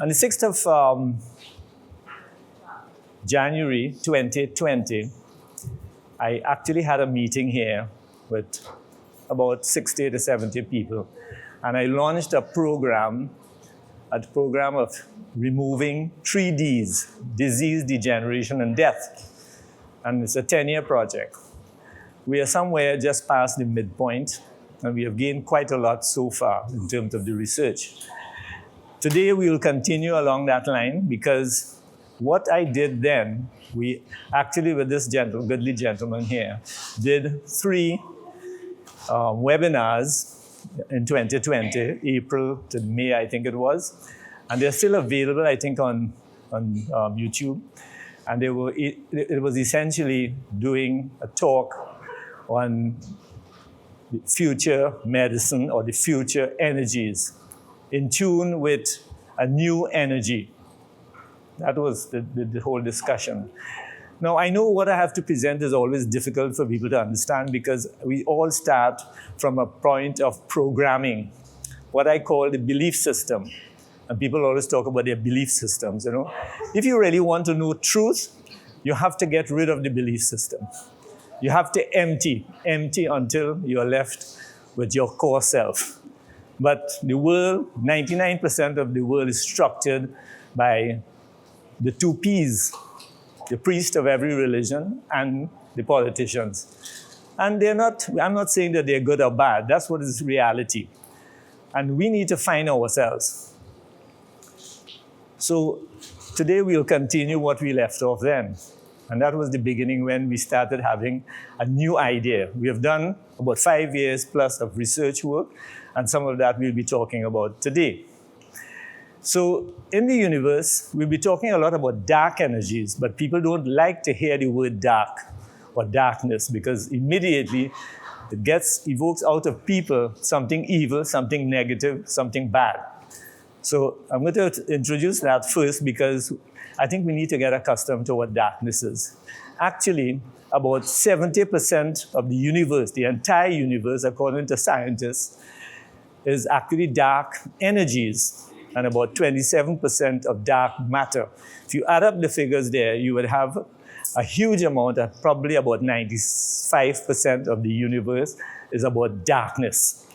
On the 6th of January 2020, I actually had a meeting here with about 60 to 70 people, and I launched a program of removing 3 Ds, disease, degeneration, and death. And it's a 10-year project. We are somewhere just past the midpoint, and we have gained quite a lot so far in terms of the research. Today, we will continue along that line because what I did then, we actually, with this goodly gentleman here, did 3 webinars in 2020, April to May, I think it was. And they're still available, I think, on YouTube. And it was essentially doing a talk on the future medicine or the future energies in tune with a new energy. That was the whole discussion. Now, I know what I have to present is always difficult for people to understand because we all start from a point of programming, what I call the belief system. And people always talk about their belief systems, you know. If you really want to know truth, you have to get rid of the belief system. You have to empty until you're left with your core self. But the world, 99% of the world is structured by the 2 Ps, the priest of every religion and the politicians. And I'm not saying that they're good or bad, that's what is reality. And we need to find ourselves. So today we'll continue what we left off then. And that was the beginning when we started having a new idea. We have done about 5 years plus of research work, and some of that we'll be talking about today. So in the universe, we'll be talking a lot about dark energies, but people don't like to hear the word dark or darkness because immediately it evokes out of people something evil, something negative, something bad. So I'm going to introduce that first because I think we need to get accustomed to what darkness is. Actually, about 70% of the universe, the entire universe, according to scientists, is actually dark energies, and about 27% of dark matter. If you add up the figures there, you would have a huge amount, probably about 95% of the universe is about darkness.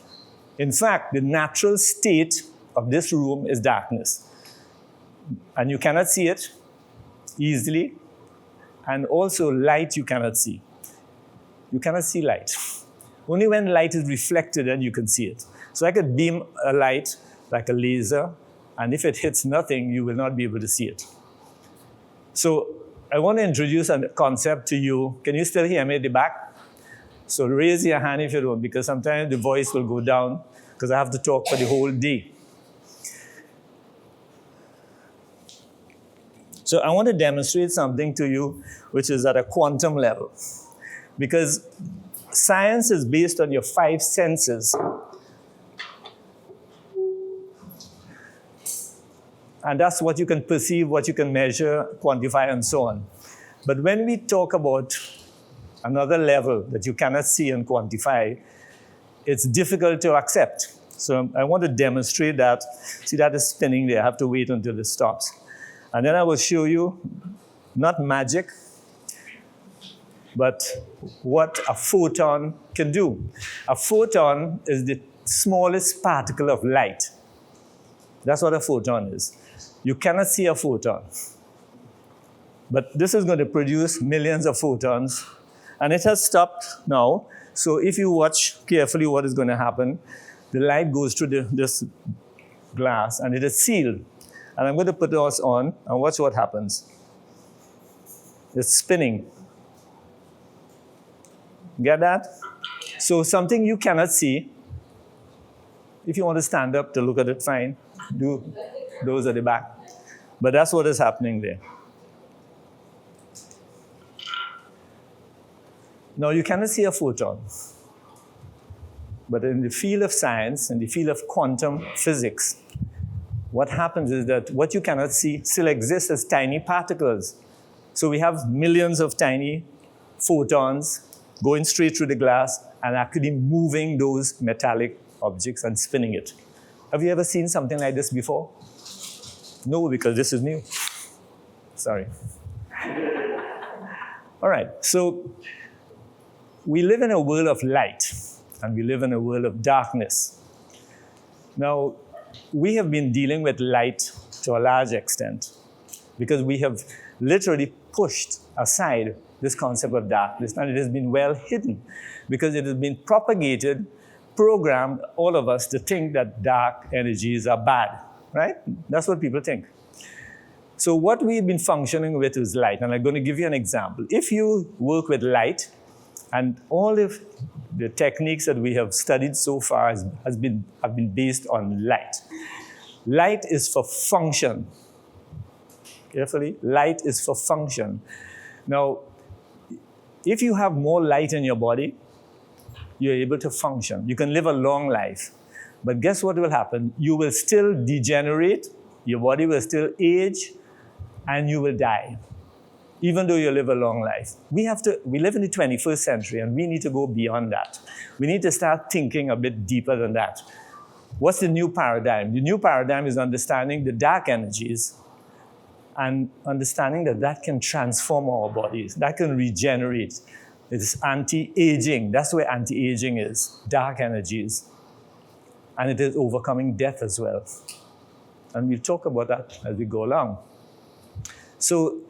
In fact, the natural state of this room is darkness. And you cannot see it easily. And also light you cannot see. You cannot see light. Only when light is reflected then you can see it. So I could beam a light like a laser, and if it hits nothing, you will not be able to see it. So I want to introduce a concept to you. Can you still hear me at the back? So raise your hand if you don't, because sometimes the voice will go down because I have to talk for the whole day. So I want to demonstrate something to you which is at a quantum level. Because science is based on your 5 senses. And that's what you can perceive, what you can measure, quantify, and so on. But when we talk about another level that you cannot see and quantify, it's difficult to accept. So I want to demonstrate that. See, that is spinning there. I have to wait until it stops. And then I will show you, not magic, but what a photon can do. A photon is the smallest particle of light. That's what a photon is. You cannot see a photon. But this is going to produce millions of photons. And it has stopped now. So if you watch carefully what is going to happen, the light goes through this glass and it is sealed. And I'm going to put this on and watch what happens. It's spinning. Get that? So something you cannot see. If you want to stand up to look at it, fine. Do those at the back. But that's what is happening there. Now, you cannot see a photon. But in the field of science, in the field of quantum physics, what happens is that what you cannot see still exists as tiny particles. So we have millions of tiny photons going straight through the glass and actually moving those metallic objects and spinning it. Have you ever seen something like this before? No, because this is new. Sorry. All right, so we live in a world of light, and we live in a world of darkness. Now, we have been dealing with light to a large extent because we have literally pushed aside this concept of darkness, and it has been well hidden because it has been propagated, programmed all of us to think that dark energies are bad, right? That's what people think. So what we've been functioning with is light, and I'm going to give you an example. If you work with light, and all of the techniques that we have studied so far have been based on light. Light is for function. Carefully, light is for function. Now, if you have more light in your body, you're able to function. You can live a long life. But guess what will happen? You will still degenerate, your body will still age, and you will die, even though you live a long life. We live in the 21st century, and we need to go beyond that. We need to start thinking a bit deeper than that. What's the new paradigm? The new paradigm is understanding the dark energies and understanding that that can transform our bodies, that can regenerate. It's anti-aging. That's where anti-aging is, dark energies. And it is overcoming death as well. And we'll talk about that as we go along. So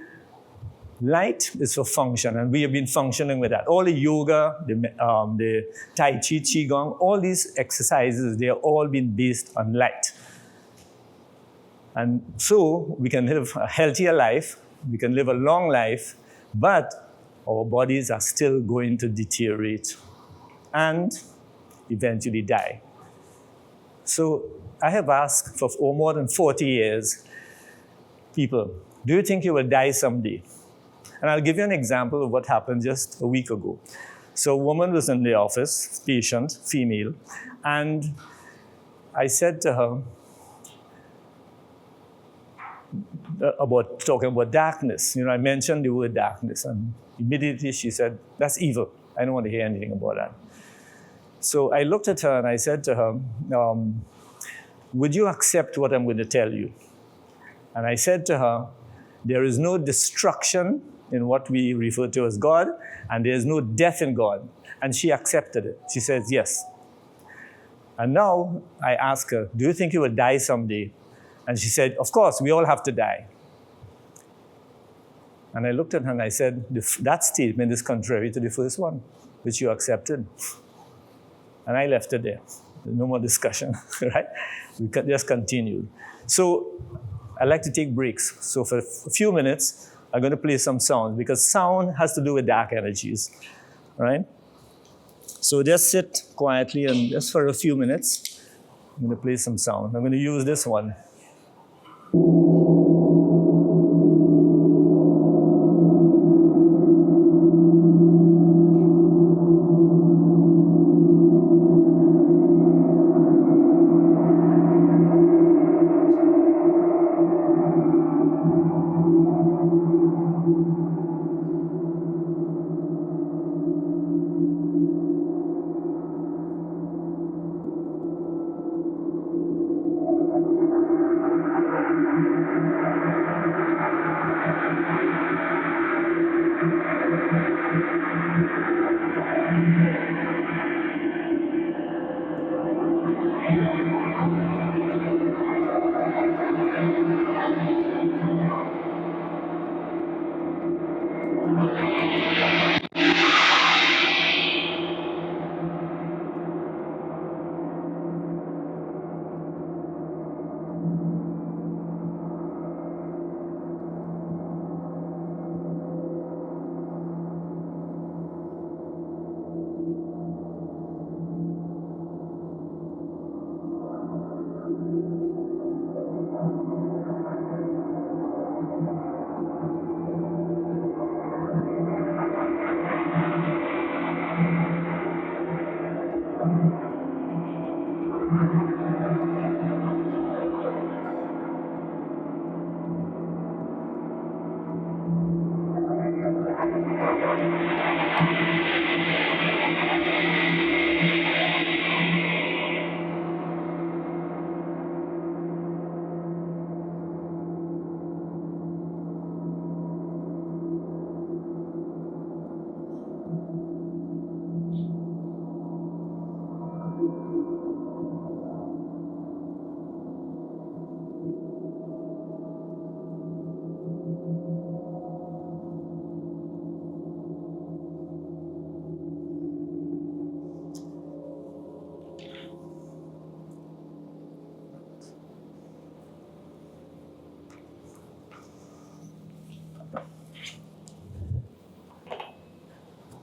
light is for function, and we have been functioning with that. All the yoga, the Tai Chi, Qigong, all these exercises, they have all been based on light. And so we can live a healthier life, we can live a long life, but our bodies are still going to deteriorate and eventually die. So I have asked for more than 40 years, people, do you think you will die someday? And I'll give you an example of what happened just a week ago. So a woman was in the office, patient, female, and I said to her, talking about darkness. I mentioned the word darkness, and immediately she said, that's evil. I don't want to hear anything about that. So I looked at her and I said to her, would you accept what I'm going to tell you? And I said to her, there is no destruction in what we refer to as God, and there is no death in God. And she accepted it. She says, yes. And now I ask her, do you think you will die someday? And she said, of course, we all have to die. And I looked at her and I said, that statement is contrary to the first one, which you accepted. And I left it there. No more discussion, right? We just continued. So I like to take breaks. So for a few minutes, I'm going to play some sound, because sound has to do with dark energies, right? So just sit quietly, and just for a few minutes, I'm going to play some sound. I'm going to use this one.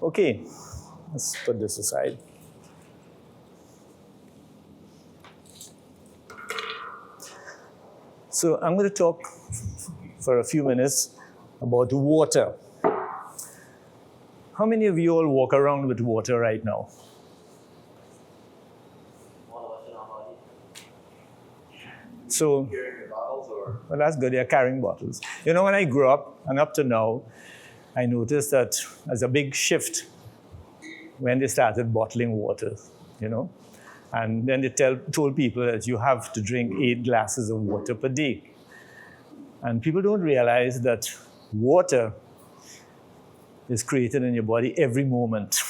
Okay, let's put this aside. So I'm going to talk for a few minutes about water. How many of you all walk around with water right now? So, well, that's good. They're carrying bottles. You know, when I grew up and up to now, I noticed that there's a big shift when they started bottling water, you know. And then they told people that you have to drink 8 glasses of water per day. And people don't realize that water is created in your body every moment.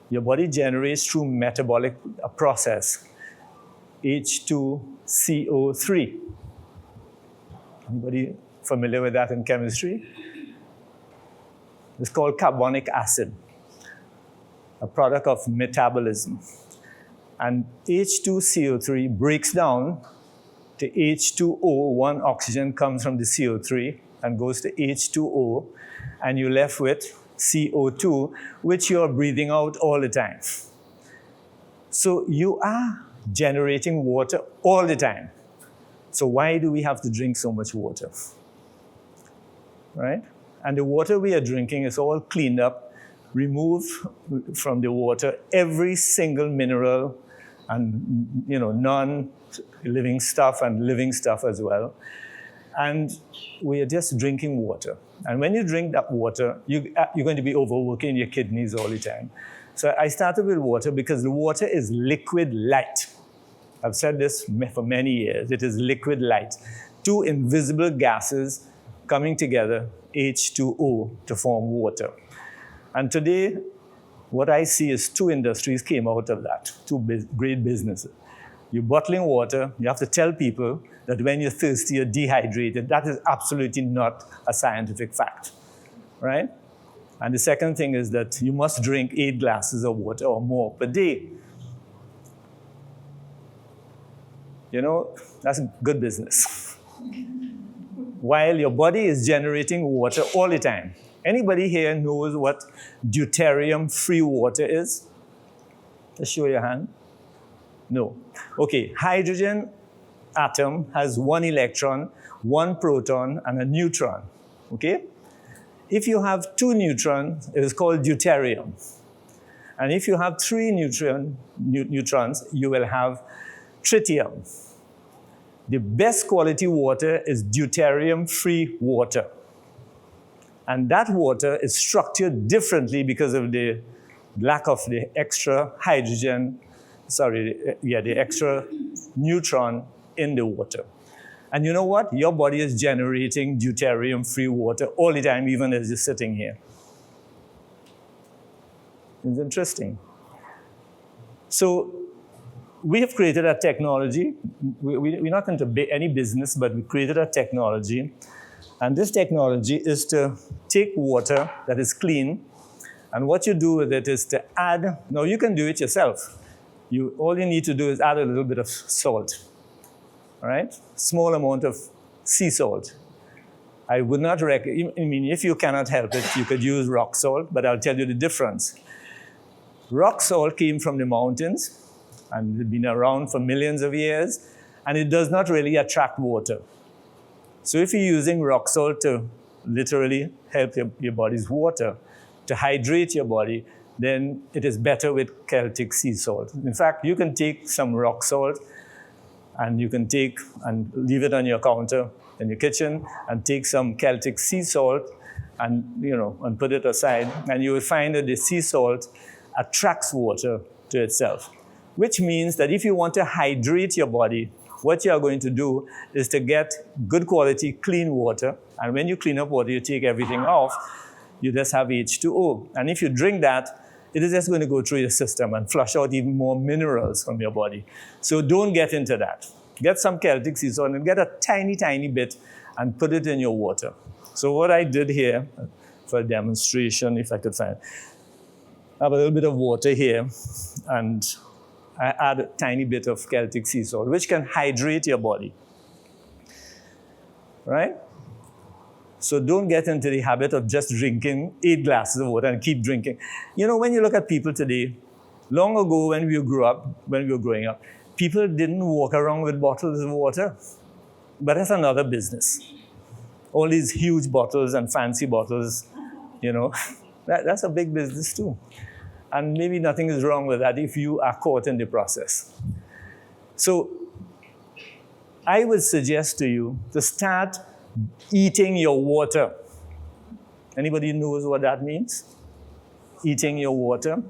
Your body generates through metabolic process H2CO3. Anybody familiar with that in chemistry? It's called carbonic acid, a product of metabolism. And H2CO3 breaks down to H2O. One oxygen comes from the CO3 and goes to H2O, and you're left with CO2, which you're breathing out all the time. So you are generating water all the time. So why do we have to drink so much water? Right? And the water we are drinking is all cleaned up, removed from the water every single mineral and, you know, non-living stuff and living stuff as well. And we are just drinking water. And when you drink that water, you're going to be overworking your kidneys all the time. So I started with water because the water is liquid light. I've said this for many years. It is liquid light. 2 invisible gases coming together, H2O, to form water. And today, what I see is 2 industries came out of that, 2 great businesses. You're bottling water. You have to tell people that when you're thirsty, you're dehydrated. That is absolutely not a scientific fact, right? And the second thing is that you must drink 8 glasses of water or more per day. You know, that's good business. While your body is generating water all the time. Anybody here knows what deuterium-free water is? Just show your hand. No. Okay, hydrogen atom has 1 electron, 1 proton, and a neutron. Okay? If you have 2 neutrons, it is called deuterium. And if you have 3 neutrons, you will have tritium. The best quality water is deuterium-free water. And that water is structured differently because of the lack of the extra hydrogen, the extra neutron in the water. And you know what? Your body is generating deuterium-free water all the time, even as you're sitting here. It's interesting. So we have created a technology. We're not into any business, but we created a technology. And this technology is to take water that is clean, and what you do with it is to add, now you can do it yourself. All you need to do is add a little bit of salt, all right? Small amount of sea salt. I would not recommend, I mean, if you cannot help it, you could use rock salt, but I'll tell you the difference. Rock salt came from the mountains, and it's been around for millions of years, and it does not really attract water. So if you're using rock salt to literally help your body's water, to hydrate your body, then it is better with Celtic sea salt. In fact, you can take some rock salt, and you can take and leave it on your counter in your kitchen, and take some Celtic sea salt, and and put it aside, and you will find that the sea salt attracts water to itself. Which means that if you want to hydrate your body, what you are going to do is to get good quality, clean water. And when you clean up water, you take everything off, you just have H2O. And if you drink that, it is just going to go through your system and flush out even more minerals from your body. So don't get into that. Get some Celtic sea salt and get a tiny, tiny bit and put it in your water. So what I did here, for a demonstration, if I could find, I have a little bit of water here, and I add a tiny bit of Celtic sea salt, which can hydrate your body, right? So don't get into the habit of just drinking 8 glasses of water and keep drinking. You know, when you look at people today, long ago when we were growing up, people didn't walk around with bottles of water. But that's another business. All these huge bottles and fancy bottles, you know, that's a big business too. And maybe nothing is wrong with that if you are caught in the process. So I would suggest to you to start eating your water. Anybody knows what that means? Eating your water.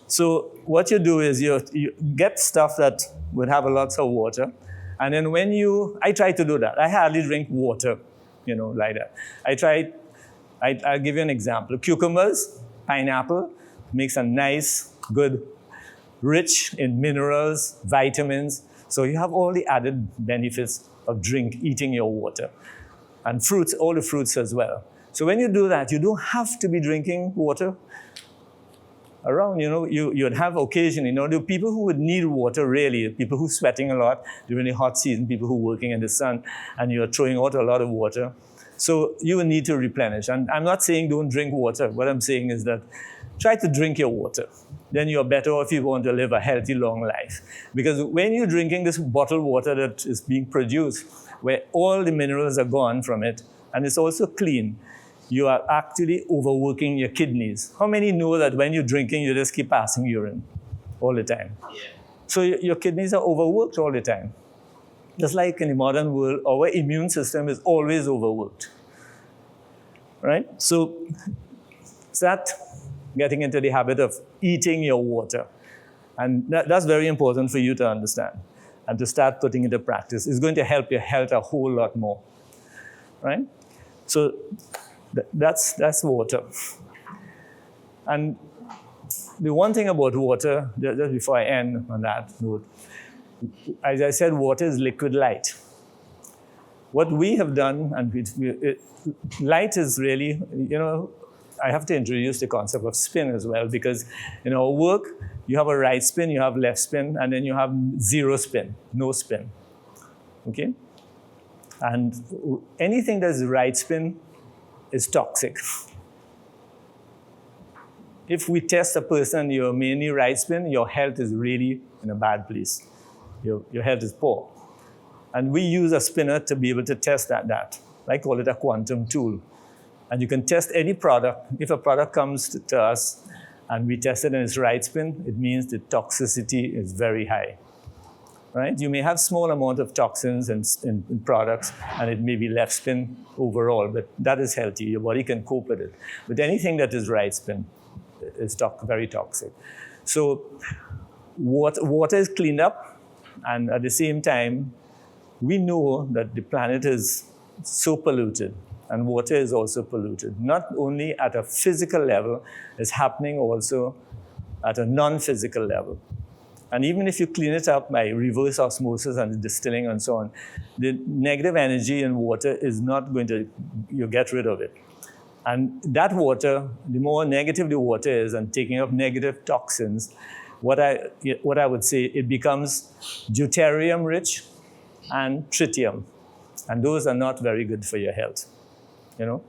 So what you do is you get stuff that would have lots of water. And then I try to do that. I hardly drink water, you know, like that. I'll give you an example. Cucumbers, pineapple, makes a nice, good, rich in minerals, vitamins. So you have all the added benefits of eating your water. And fruits, all the fruits as well. So when you do that, you don't have to be drinking water around, you know, you'd have occasionally, you know, the people who would need water really, people who are sweating a lot during the hot season, people who are working in the sun, and you're throwing out a lot of water. So you will need to replenish. And I'm not saying don't drink water. What I'm saying is that try to drink your water. Then you're better off if you want to live a healthy, long life. Because when you're drinking this bottled water that is being produced, where all the minerals are gone from it, and it's also clean, you are actually overworking your kidneys. How many know that when you're drinking, you just keep passing urine all the time? Yeah. So your kidneys are overworked all the time. Just like in the modern world, our immune system is always overworked. Right? So start getting into the habit of eating your water. And that's very important for you to understand and to start putting into practice. It's going to help your health a whole lot more. Right? So that's water. And the one thing about water, just before I end on that note, as I said, water is liquid light. What we have done, and light is really, you know, I have to introduce the concept of spin as well, because in our work, you have a right spin, you have left spin, and then you have zero spin, no spin. Okay? And anything that's right spin is toxic. If we test a person, you're mainly right spin, your health is really in a bad place. Your health is poor. And we use a spinner to be able to test that. I call it a quantum tool. And you can test any product. If a product comes to us and we test it and it's right spin, it means the toxicity is very high. Right? You may have small amount of toxins in products, and it may be left spin overall, but that is healthy. Your body can cope with it. But anything that is right spin is very toxic. So water is cleaned up, and at the same time, we know that the planet is so polluted, and water is also polluted. Not only at a physical level, it's happening also at a non-physical level. And even if you clean it up by reverse osmosis and distilling and so on, the negative energy in water is not going to, you get rid of it. And that water, the more negative the water is and taking up negative toxins, what I would say, it becomes deuterium rich and tritium. And those are not very good for your health, you know?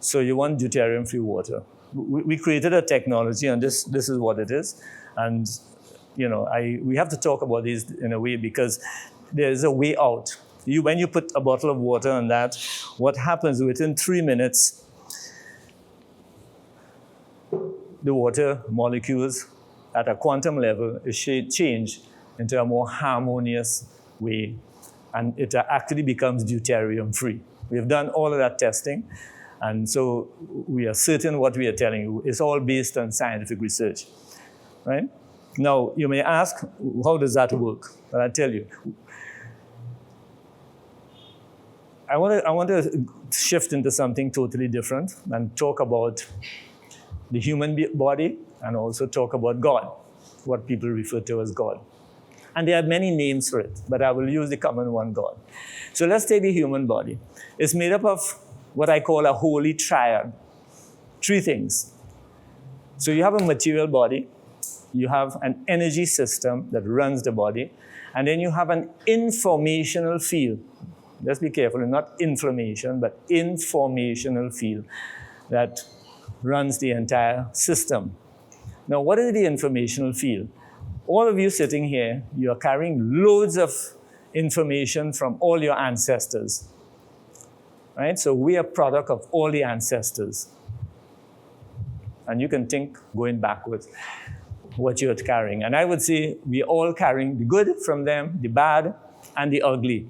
So you want deuterium-free water. We created a technology, and this is what it is. And you know, we have to talk about this in a way because there's a way out. When you put a bottle of water on that, what happens within 3 minutes, the water molecules at a quantum level is changed into a more harmonious way, and it actually becomes deuterium-free. We have done all of that testing, and so we are certain what we are telling you is all based on scientific research, right? Now, you may ask, how does that work? But I'll tell you. I want to shift into something totally different and talk about the human body and also talk about God, what people refer to as God. And there are many names for it, but I will use the common one, God. So let's take the human body. It's made up of what I call a holy triad, 3 things. So you have a material body, you have an energy system that runs the body, and then you have an informational field. let's be careful, not inflammation, but informational field that runs the entire system. Now, what is the informational field? All of you sitting here, you are carrying loads of information from all your ancestors, right? So we are product of all the ancestors. And you can think going backwards what you're carrying. And I would say we're all carrying the good from them, the bad, and the ugly.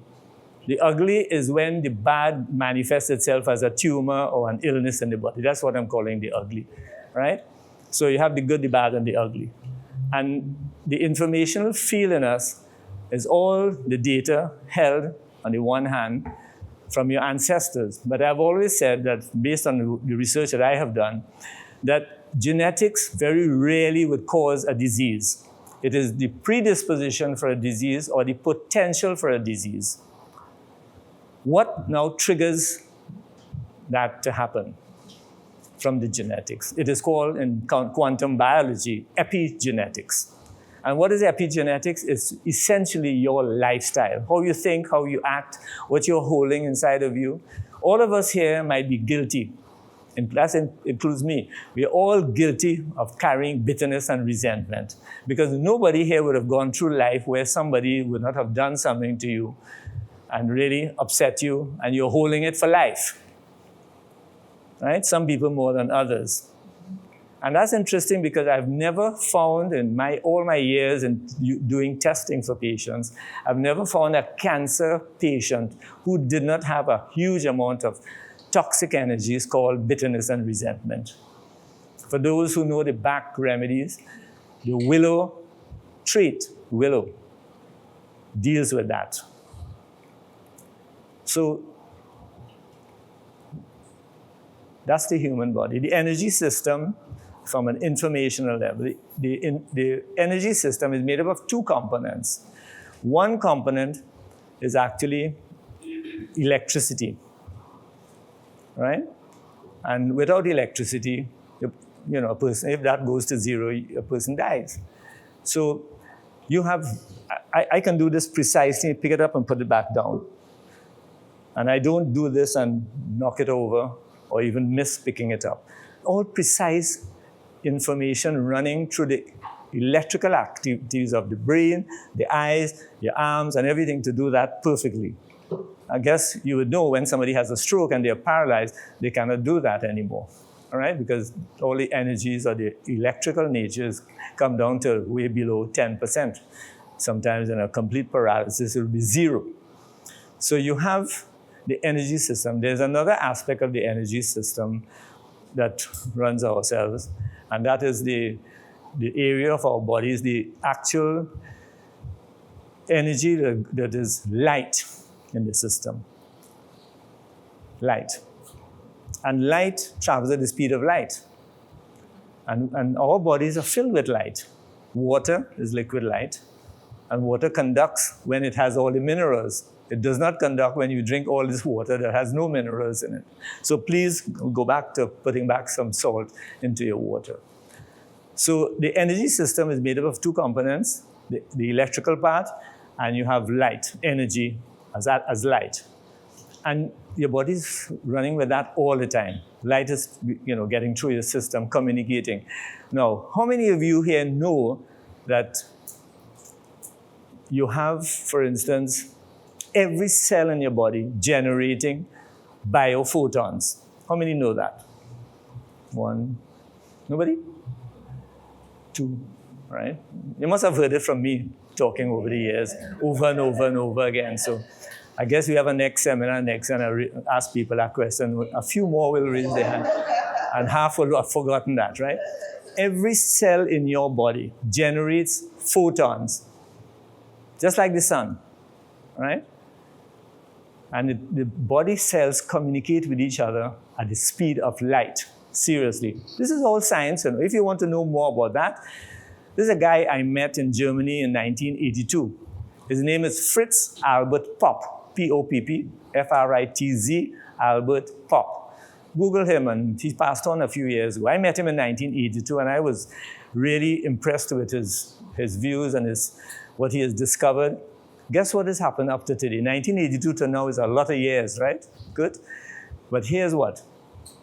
The ugly is when the bad manifests itself as a tumor or an illness in the body. That's what I'm calling the ugly, right? So you have the good, the bad, and the ugly. And the informational field in us is all the data held on the one hand from your ancestors. But I've always said that based on the research that I have done, that genetics very rarely would cause a disease. It is the predisposition for a disease or the potential for a disease. What now triggers that to happen from the genetics? It is called in quantum biology epigenetics. And what is epigenetics? It's essentially your lifestyle, how you think, how you act, what you're holding inside of you. All of us here might be guilty, and that includes me. We're all guilty of carrying bitterness and resentment because nobody here would have gone through life where somebody would not have done something to you and really upset you, and you're holding it for life, right? Some people more than others. And that's interesting because I've never found in all my years in doing testing for patients, I've never found a cancer patient who did not have a huge amount of toxic energies called bitterness and resentment. For those who know the back remedies, the willow trait, willow, deals with that. So that's the human body. The energy system, from an informational level, the energy system is made up of two components. One component is actually electricity, right? And without electricity, a person, if that goes to zero, a person dies. So you have, I can do this precisely, pick it up and put it back down. And I don't do this and knock it over or even miss picking it up. All precise information running through the electrical activities of the brain, the eyes, your arms, and everything to do that perfectly. I guess you would know when somebody has a stroke and they're paralyzed, they cannot do that anymore, all right? Because all the energies or the electrical natures come down to way below 10%. Sometimes in a complete paralysis, it will be zero. So you have the energy system. There's another aspect of the energy system that runs ourselves, and that is the area of our bodies, the actual energy that is light in the system. Light. And light travels at the speed of light. And our bodies are filled with light. Water is liquid light, and water conducts when it has all the minerals. It does not conduct when you drink all this water that has no minerals in it. So please go back to putting back some salt into your water. So the energy system is made up of two components, the electrical part, and you have light, energy as light. And your body's running with that all the time. Light is, getting through your system, communicating. Now, how many of you here know that you have, for instance, every cell in your body generating biophotons? How many know that? One. Nobody? Two, right? You must have heard it from me talking over the years, over and over and over again. So I guess we have a next seminar next, and I ask people that question. A few more will raise their hand, and half will have forgotten that, right? Every cell in your body generates photons, just like the sun, right? And the body cells communicate with each other at the speed of light. Seriously. This is all science. If you want to know more about that, this is a guy I met in Germany in 1982. His name is Fritz Albert Popp, P-O-P-P, F-R-I-T-Z, Albert Popp. Google him, and he passed on a few years ago. I met him in 1982, and I was really impressed with his views and what he has discovered. Guess what has happened up to today? 1982 to now is a lot of years, right? Good. But here's what.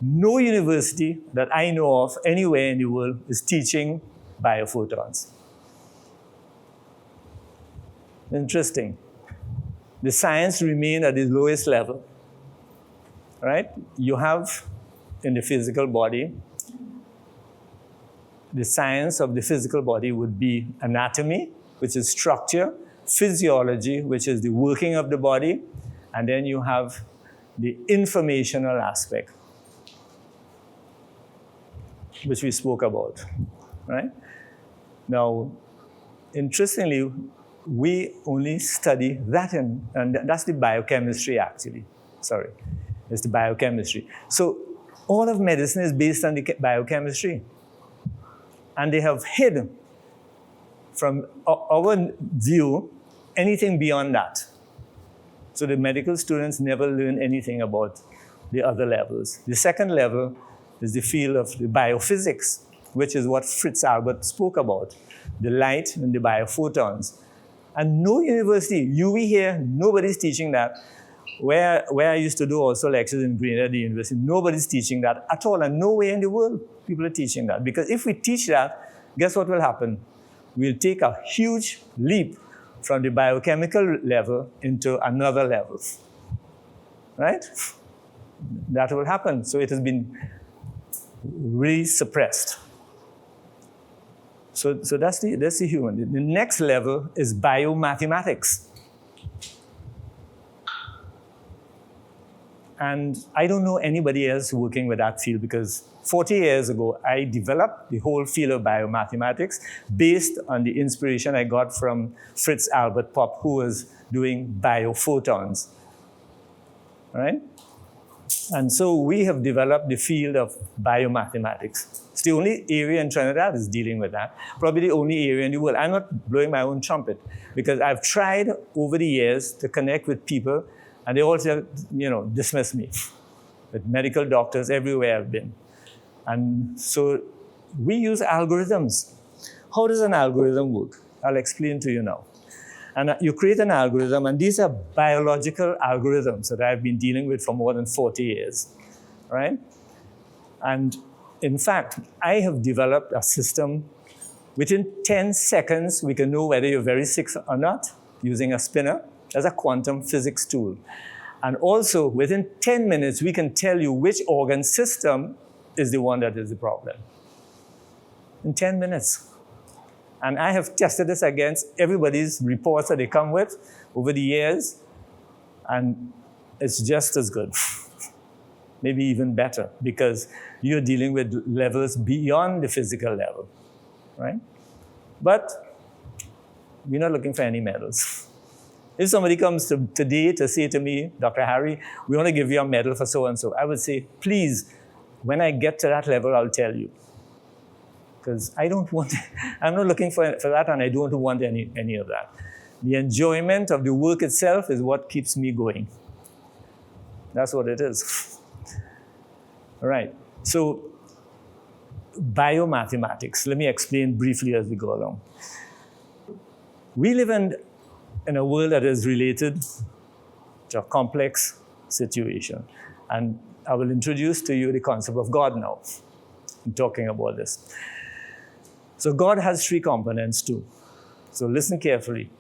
No university that I know of anywhere in the world is teaching biophotons. Interesting. The science remains at the lowest level, right? You have in the physical body, the science of the physical body would be anatomy, which is structure, physiology, which is the working of the body, and then you have the informational aspect, which we spoke about, right? Now, interestingly, we only study that, and that's the biochemistry, actually. Sorry, it's the biochemistry. So all of medicine is based on the biochemistry. And they have hid from our view anything beyond that. So the medical students never learn anything about the other levels. The second level is the field of the biophysics, which is what Fritz Albert spoke about, the light and the biophotons. And no university, you here, nobody's teaching that. Where I used to do also lectures in Grenada, the university, nobody's teaching that at all, and nowhere in the world people are teaching that. Because if we teach that, guess what will happen? We'll take a huge leap from the biochemical level into another level, right? That will happen. So it has been really suppressed. So that's the human. The next level is biomathematics. And I don't know anybody else working with that field because 40 years ago, I developed the whole field of biomathematics based on the inspiration I got from Fritz Albert Popp, who was doing biophotons, right? And so we have developed the field of biomathematics. It's the only area in Trinidad that's dealing with that. Probably the only area in the world. I'm not blowing my own trumpet because I've tried over the years to connect with people and they all dismiss me. With medical doctors everywhere I've been. And so we use algorithms. How does an algorithm work? I'll explain to you now. And you create an algorithm, and these are biological algorithms that I've been dealing with for more than 40 years, right? And in fact, I have developed a system. Within 10 seconds, we can know whether you're very sick or not using a spinner. That's a quantum physics tool. And also, within 10 minutes, we can tell you which organ system is the one that is the problem. In 10 minutes. And I have tested this against everybody's reports that they come with over the years, and it's just as good. Maybe even better, because you're dealing with levels beyond the physical level, right? But we're not looking for any medals. If somebody comes today to say to me, Dr. Harry, we want to give you a medal for so-and-so, I would say, please, when I get to that level, I'll tell you. Because I'm not looking for that, and I don't want any of that. The enjoyment of the work itself is what keeps me going. That's what it is. All right. So, biomathematics. Let me explain briefly as we go along. We live in a world that is related to a complex situation. And I will introduce to you the concept of God now. I'm talking about this. So God has three components too. So listen carefully,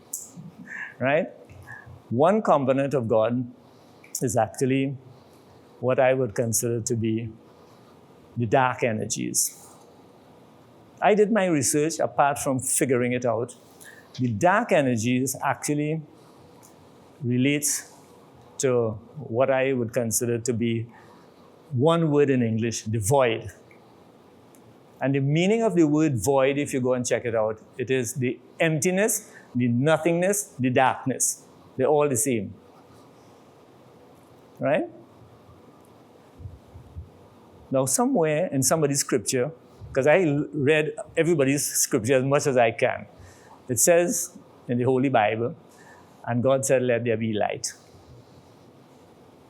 right? One component of God is actually what I would consider to be the dark energies. I did my research apart from figuring it out. The dark energies actually relates to what I would consider to be one word in English, the void. And the meaning of the word void, if you go and check it out, it is the emptiness, the nothingness, the darkness. They're all the same. Right? Now, somewhere in somebody's scripture, because I read everybody's scripture as much as I can, it says in the Holy Bible, and God said, let there be light.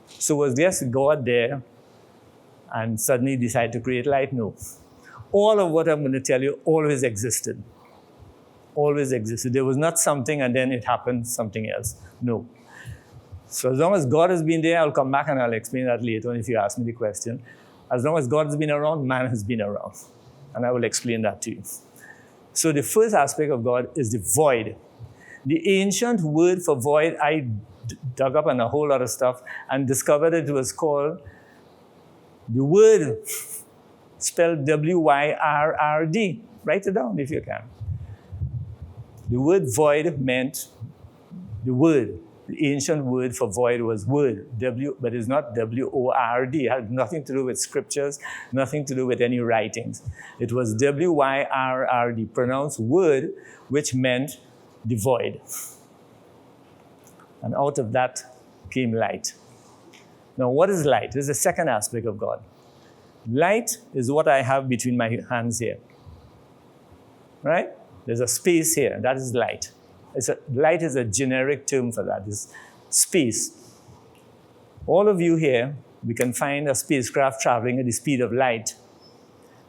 So was just God there and suddenly decided to create light? No. All of what I'm going to tell you always existed. always existed. There was not something and then it happened something else. No. So as long as God has been there, I'll come back and I'll explain that later on if you ask me the question. As long as God has been around, man has been around. And I will explain that to you. So the first aspect of God is the void. The ancient word for void, I dug up on a whole lot of stuff and discovered it was called, the word spelled W-Y-R-R-D. Write it down if you can. The word void meant the word. The ancient word for void was word, but it's not W-O-R-D. It had nothing to do with scriptures, nothing to do with any writings. It was W-Y-R-R-D, pronounced word, which meant the void. And out of that came light. Now, what is light? This is the second aspect of God. Light is what I have between my hands here. Right? There's a space here. That is light. Light is a generic term for that. It's space. All of you here, we can find a spacecraft traveling at the speed of light.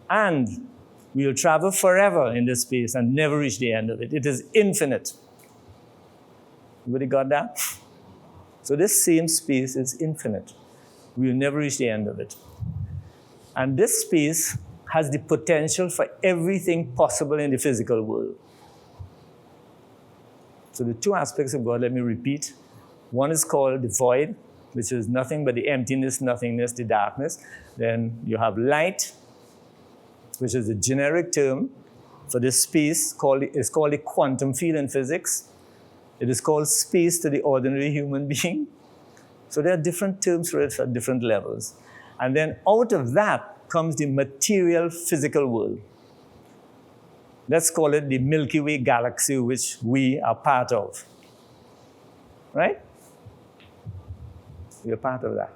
And we will travel forever in this space and never reach the end of it. It is infinite. Everybody got that? So this same space is infinite. We will never reach the end of it. And this space has the potential for everything possible in the physical world. So the two aspects of God, let me repeat. One is called the void, which is nothing but the emptiness, nothingness, the darkness. Then you have light, which is a generic term for this space. It's called a quantum field in physics. It is called space to the ordinary human being. So there are different terms for it at different levels. And then out of that comes the material physical world. Let's call it the Milky Way galaxy, which we are part of. Right? We are part of that.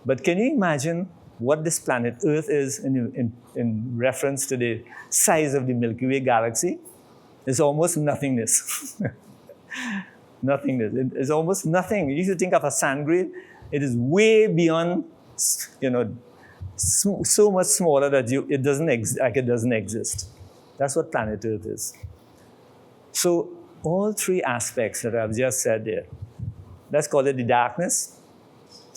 But can you imagine what this planet Earth is in reference to the size of the Milky Way galaxy? It's almost nothingness. Nothingness. It's almost nothing. If you think of a sand grain, it is way beyond, so much smaller that it doesn't exist. That's what planet Earth is. So all three aspects that I've just said there, let's call it the darkness.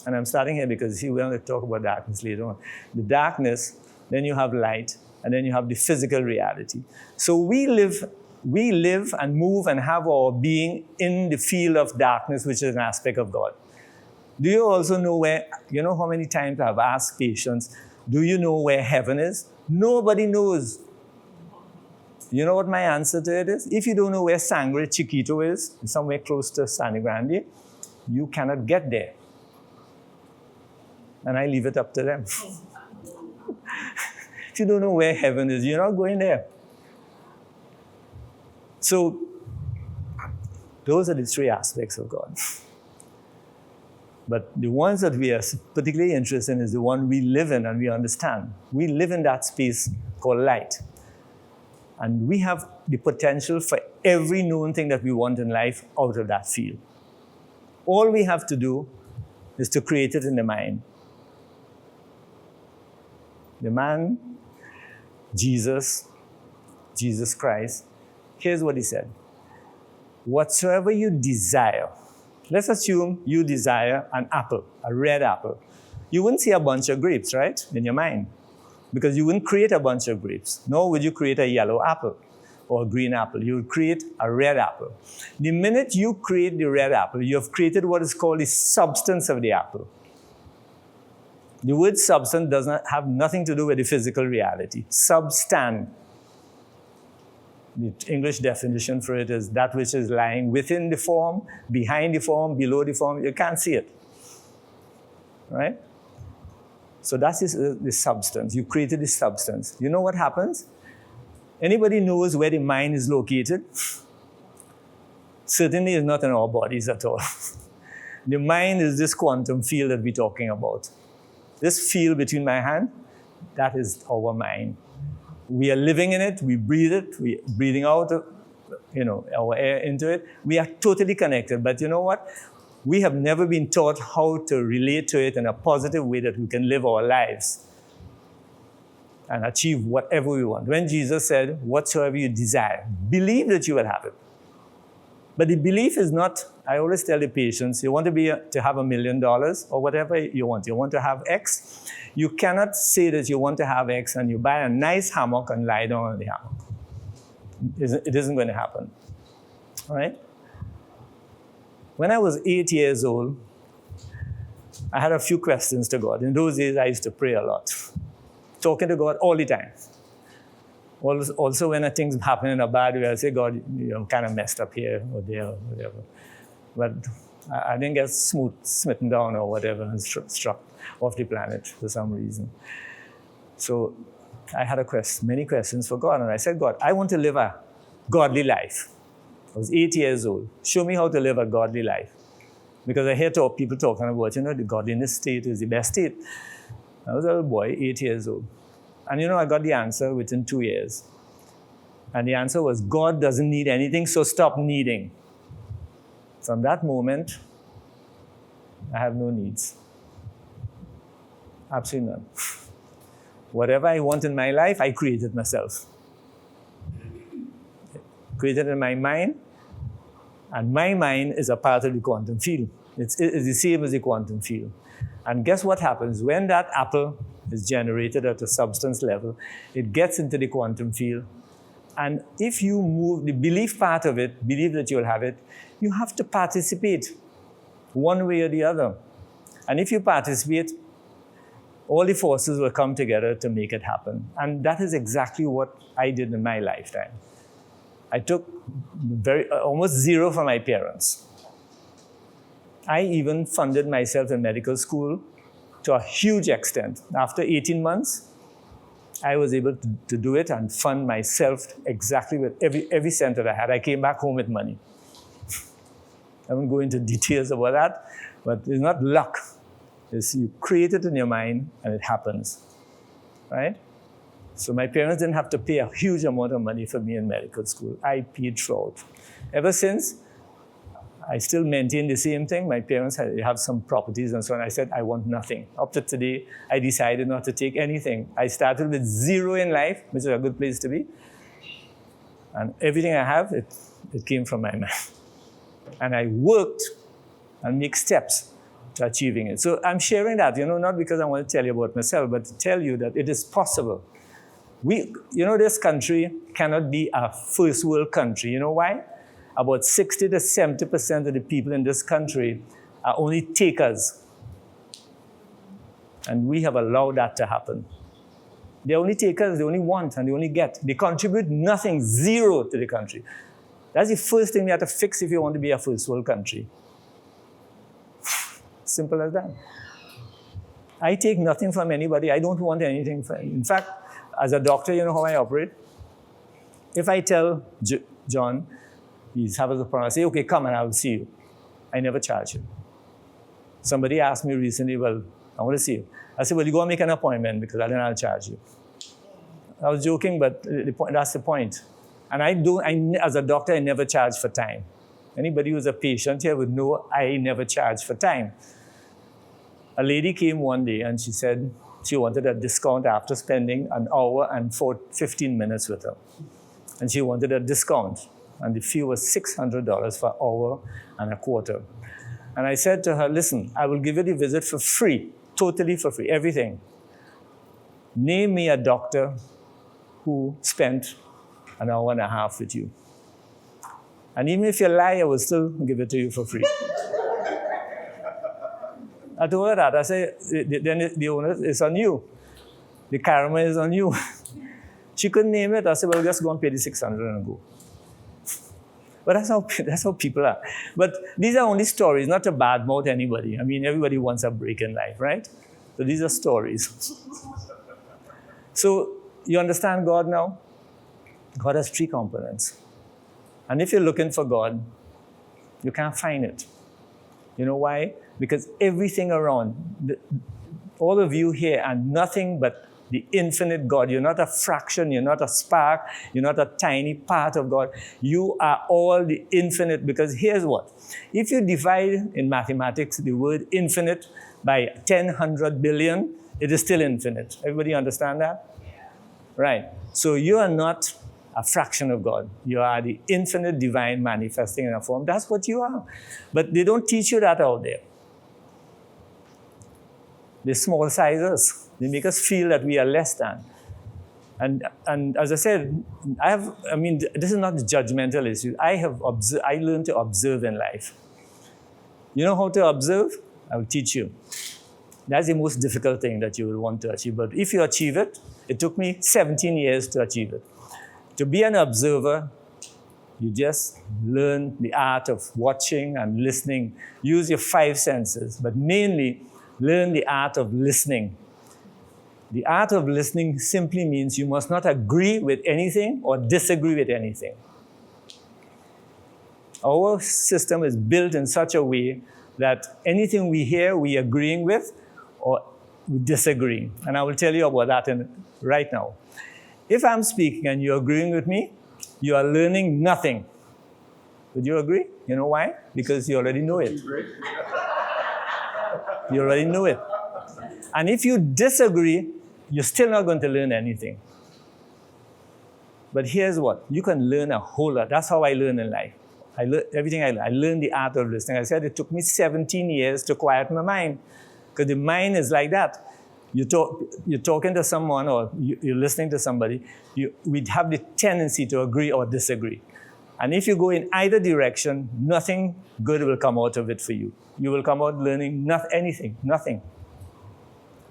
And I'm starting here because we're going to talk about darkness later on. The darkness, then you have light, and then you have the physical reality. So we live and move and have our being in the field of darkness, which is an aspect of God. Do you also know how many times I've asked patients, do you know where heaven is? Nobody knows. You know what my answer to it is? If you don't know where Sangre Chiquito is, somewhere close to San Grande, you cannot get there. And I leave it up to them. If you don't know where heaven is, you're not going there. So, those are the three aspects of God. But the ones that we are particularly interested in is the one we live in and we understand. We live in that space called light. And we have the potential for every known thing that we want in life out of that field. All we have to do is to create it in the mind. The man, Jesus Christ, here's what he said. Whatsoever you desire, let's assume you desire an apple, a red apple. You wouldn't see a bunch of grapes, right, in your mind. Because you wouldn't create a bunch of grapes. Nor would you create a yellow apple or a green apple. You would create a red apple. The minute you create the red apple, you have created what is called the substance of the apple. The word substance does not have nothing to do with the physical reality. Substan. The English definition for it is that which is lying within the form, behind the form, below the form. You can't see it. Right? So that is the substance. You created the substance. You know what happens? Anybody knows where the mind is located? Certainly it's not in our bodies at all. The mind is this quantum field that we're talking about. This field between my hand, that is our mind. We are living in it, we breathe it, we're breathing out our air into it. We are totally connected. But you know what? We have never been taught how to relate to it in a positive way that we can live our lives. and achieve whatever we want. When Jesus said, whatsoever you desire, believe that you will have it. But the belief is not, I always tell the patients, you want to have $1 million or whatever you want. You want to have X. You cannot say that you want to have X and you buy a nice hammock and lie down on the hammock. It isn't going to happen. All right? When I was 8 years old, I had a few questions to God. In those days, I used to pray a lot, talking to God all the time. Also, when things happen in a bad way, I say, God, I'm kind of messed up here or there or whatever. But I didn't get smitten down or whatever and struck off the planet for some reason. So I had many questions for God. And I said, God, I want to live a godly life. I was 8 years old. Show me how to live a godly life. Because I hear people talking about, the godliness state is the best state. I was a little boy, 8 years old. And I got the answer within 2 years. And the answer was, God doesn't need anything, so stop needing. From that moment, I have no needs. Absolutely none. Whatever I want in my life, I created myself. Created in my mind. And my mind is a part of the quantum field. It's the same as the quantum field. And guess what happens? When that apple is generated at a substance level, it gets into the quantum field. And if you move the belief part of it, believe that you'll have it, you have to participate one way or the other. And if you participate, all the forces will come together to make it happen. And that is exactly what I did in my lifetime. I took almost zero from my parents. I even funded myself in medical school to a huge extent. After 18 months, I was able to do it and fund myself exactly with every cent that I had. I came back home with money. I won't go into details about that, but it's not luck. It's you create it in your mind and it happens, right? So my parents didn't have to pay a huge amount of money for me in medical school. I paid throughout. Ever since, I still maintain the same thing. My parents have some properties and so on. I said, I want nothing. Up to today, I decided not to take anything. I started with zero in life, which is a good place to be. And everything I have, it came from my mind. And I worked and make steps to achieving it. So I'm sharing that, not because I want to tell you about myself, but to tell you that it is possible. This country cannot be a first world country. You know why? About 60 to 70% of the people in this country are only takers. And we have allowed that to happen. They're only takers, they only want, and they only get. They contribute nothing, zero to the country. That's the first thing we have to fix if you want to be a first world country. Simple as that. I take nothing from anybody. I don't want anything from. In fact, as a doctor, you know how I operate? If I tell John, he's having a problem, I say, okay, come and I will see you. I never charge you. Somebody asked me recently, well, I want to see you. I said, well, you go and make an appointment because then I'll charge you. I was joking, but that's the point. And as a doctor, I never charge for time. Anybody who's a patient here would know I never charge for time. A lady came one day and she said she wanted a discount after spending an hour and 15 minutes with her. And she wanted a discount. And the fee was $600 for an hour and a quarter. And I said to her, listen, I will give you the visit for free, totally for free, everything. Name me a doctor who spent an hour and a half with you. And even if you lie, I will still give it to you for free. I told her that. I said, then the onus is on you. The karma is on you. She couldn't name it. I said, well, just go and pay the $600 and go. But that's how people are. But these are only stories, not to badmouth anybody. I mean, everybody wants a break in life, right? So these are stories. So you understand God now? God has 3 components. And if you're looking for God, you can't find it. You know why? Because everything around, all of you here are nothing but the infinite God. You're not a fraction, you're not a spark, you're not a tiny part of God. You are all the infinite, because here's what. If you divide in mathematics the word infinite by 10, 100 billion, it is still infinite. Everybody understand that? Right. So you are not a fraction of God. You are the infinite divine manifesting in a form. That's what you are. But they don't teach you that out there. They small size They make us feel that we are less than. And as I said, this is not a judgmental issue. I learned to observe in life. You know how to observe? I will teach you. That's the most difficult thing that you will want to achieve. But if you achieve it, it took me 17 years to achieve it. To be an observer, you just learn the art of watching and listening. Use your 5 senses, but mainly learn the art of listening. The art of listening simply means you must not agree with anything or disagree with anything. Our system is built in such a way that anything we hear, we agreeing with or we disagree. And I will tell you about that right now. If I'm speaking and you're agreeing with me, you are learning nothing. Would you agree? You know why? Because you already know it. You already know it. And if you disagree, you're still not going to learn anything. But here's what. You can learn a whole lot. That's how I learn in life. I learned the art of listening. I said it took me 17 years to quiet my mind. Because the mind is like that. You're talking to someone or you're listening to somebody, we'd have the tendency to agree or disagree. And if you go in either direction, nothing good will come out of it for you. You will come out learning nothing.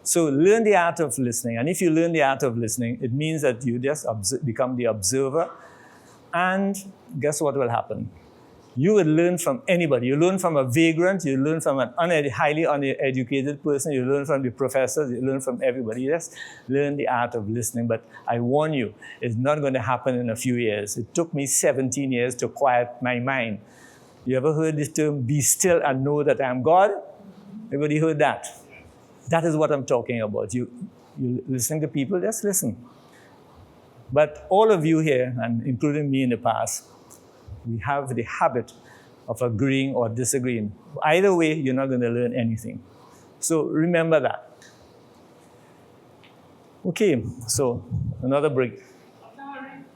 So learn the art of listening. And if you learn the art of listening, it means that you just become the observer. And guess what will happen? You will learn from anybody. You learn from a vagrant. You learn from an highly uneducated person. You learn from the professors. You learn from everybody. You just learn the art of listening. But I warn you, it's not going to happen in a few years. It took me 17 years to quiet my mind. You ever heard this term, be still and know that I am God? Everybody heard that? That is what I'm talking about. You listening to people, just listen. But all of you here, and including me in the past, we have the habit of agreeing or disagreeing. Either way, you're not going to learn anything. So remember that. Okay, so another break.